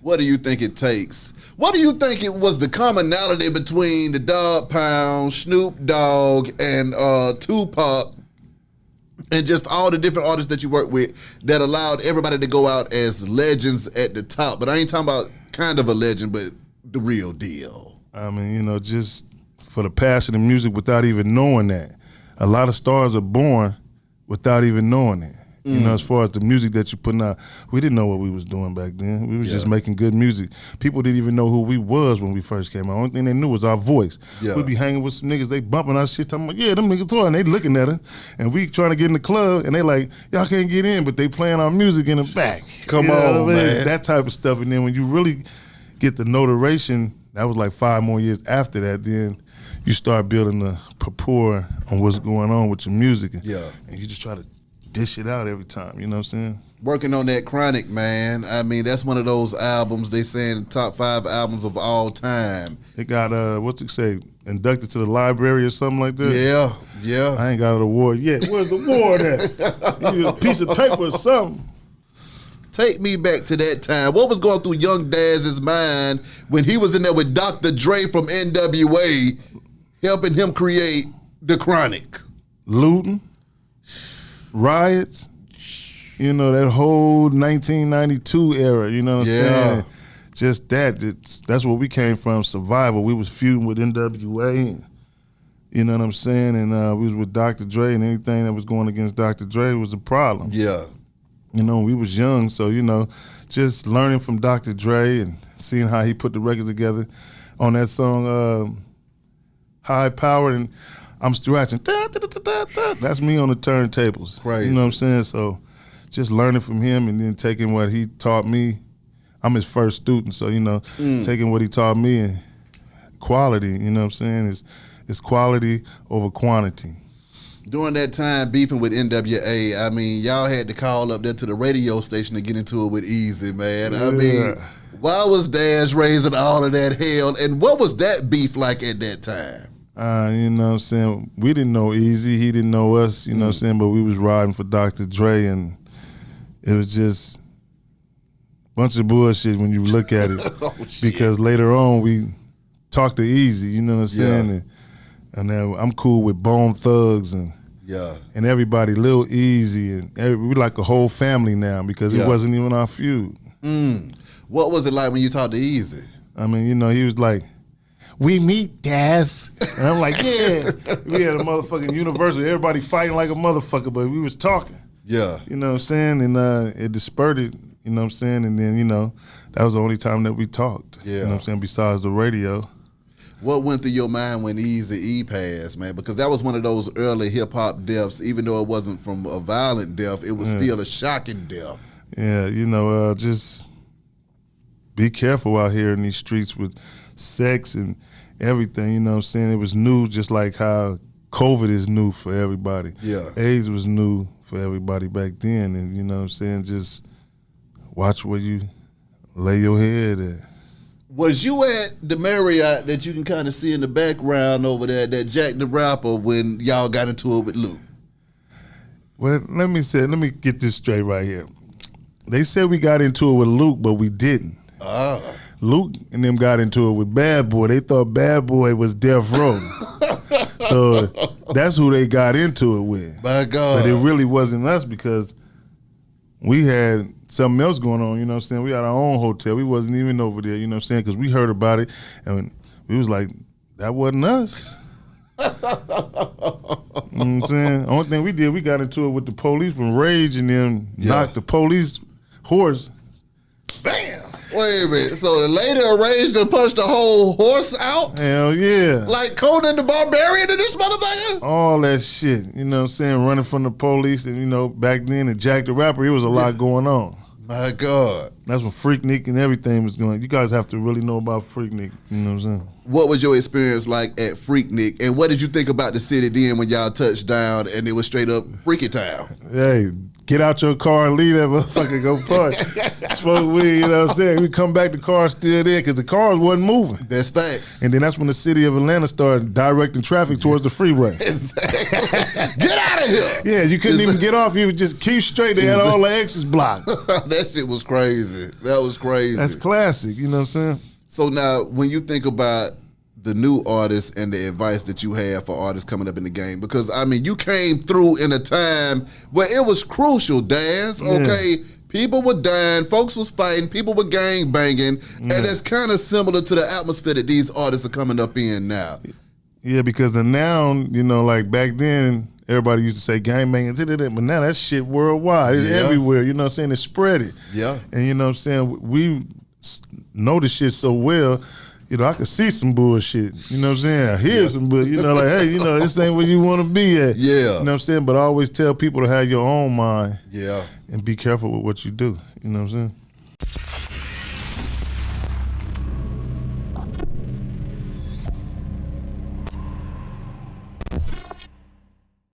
What do you think it takes? What do you think it was the commonality between the Dog Pound, Snoop Dogg, and Tupac, and just all the different artists that you work with that allowed everybody to go out as legends at the top? But I ain't talking about kind of a legend, but the real deal. I mean, you know, just for the passion of music without even knowing that. A lot of stars are born without even knowing it. You know, as far as the music that you're putting out, we didn't know what we was doing back then. We was just making good music. People didn't even know who we was when we first came out. Only thing they knew was our voice. Yeah. We'd be hanging with some niggas, they bumping our shit, talking about, yeah, them niggas toy, and they looking at us. And we trying to get in the club, and they like, y'all can't get in, but they playing our music in the back. Come on, man. That type of stuff. And then when you really get the notoriation, that was like 5 more years after that, then you start building the rapport on what's going on with your music. And you just try to dish it out every time, you know what I'm saying? Working on that Chronic, man. I mean, that's one of those albums they saying top 5 albums of all time. It got what's it say, inducted to the library or something like that? Yeah. I ain't got an award yet. Where's the award at? You a piece of paper or something. Take me back to that time. What was going through Young Daz's mind when he was in there with Dr. Dre from NWA helping him create the Chronic? Looting. Riots, you know, that whole 1992 era, you know what I'm saying? Just that's where we came from, survival. We was feuding with NWA, you know what I'm saying? And we was with Dr. Dre, and anything that was going against Dr. Dre was a problem. Yeah. You know, we was young, so, you know, just learning from Dr. Dre and seeing how he put the records together on that song, High Powered, and I'm scratching. That's me on the turntables. Right. You know what I'm saying? So just learning from him and then taking what he taught me. I'm his first student, so, you know, taking what he taught me and quality, you know what I'm saying, is quality over quantity. During that time beefing with NWA, I mean, y'all had to call up there to the radio station to get into it with Eazy, man. I mean, why was Dash raising all of that hell, and what was that beef like at that time? You know what I'm saying? We didn't know Eazy, he didn't know us, you know what I'm saying? But we was riding for Dr. Dre, and it was just a bunch of bullshit when you look at it. Because later on we talked to Eazy, you know what I'm saying? And then I'm cool with Bone Thugs and everybody, Lil Eazy, and we like a whole family now because it wasn't even our feud. What was it like when you talked to Eazy? I mean, you know, he was like, we meet, Daz. And I'm like, yeah. We had a motherfucking university, everybody fighting like a motherfucker, but we was talking. Yeah. You know what I'm saying? And it dispersed, you know what I'm saying? And then, you know, that was the only time that we talked. Yeah. You know what I'm saying? Besides the radio. What went through your mind when Eazy-E passed, man? Because that was one of those early hip-hop deaths. Even though it wasn't from a violent death, it was still a shocking death. Yeah, you know, just be careful out here in these streets with sex and everything, you know what I'm saying? It was new, just like how COVID is new for everybody. Yeah. AIDS was new for everybody back then, and you know what I'm saying? Just watch where you lay your head at. Was you at the Marriott that you can kind of see in the background over there, that Jack the Rapper, when y'all got into it with Luke? Well, let me get this straight right here. They said we got into it with Luke, but we didn't. Luke and them got into it with Bad Boy. They thought Bad Boy was Death Row. So that's who they got into it with. My God. But it really wasn't us because we had something else going on, you know what I'm saying? We had our own hotel. We wasn't even over there, you know what I'm saying? Because we heard about it and we was like, that wasn't us. You know what I'm saying? Only thing we did, we got into it with the police when Rage and them knocked the police horse. Bam! Wait a minute. So the lady arranged to punch the whole horse out? Hell yeah. Like Conan the Barbarian in this motherfucker? All that shit, you know what I'm saying? Running from the police, and you know, back then and Jack the Rapper, it was a lot going on. My God. That's when Freaknik and everything was going. You guys have to really know about Freaknik, you know what I'm saying? what was your experience like at Freaknik, and what did you think about the city then when y'all touched down and it was straight up Freaky Town? Hey, get out your car and leave that motherfucker, go party. Smoke weed, you know what I'm saying? We come back, the car's still there because the cars wasn't moving. That's facts. And then that's when the city of Atlanta started directing traffic towards the freeway. Get out of here. Yeah, you couldn't even get off. You would just keep straight. They had all the exits blocked. That shit was crazy. That was crazy. That's classic, you know what I'm saying? So now, when you think about the new artists and the advice that you have for artists coming up in the game, because I mean, you came through in a time where it was crucial, Daz. Okay, people were dying, folks was fighting, people were gang banging, and that's kind of similar to the atmosphere that these artists are coming up in now. Yeah, because now, you know, like back then, everybody used to say gang banging, but now that shit worldwide. It's everywhere, you know what I'm saying? It's spread it. Yeah. And you know what I'm saying? We know the shit so well. You know, I could see some bullshit. You know what I'm saying? I hear some bullshit. You know, like, hey, you know, this ain't where you want to be at. Yeah. You know what I'm saying? But I always tell people to have your own mind. Yeah. And be careful with what you do. You know what I'm saying?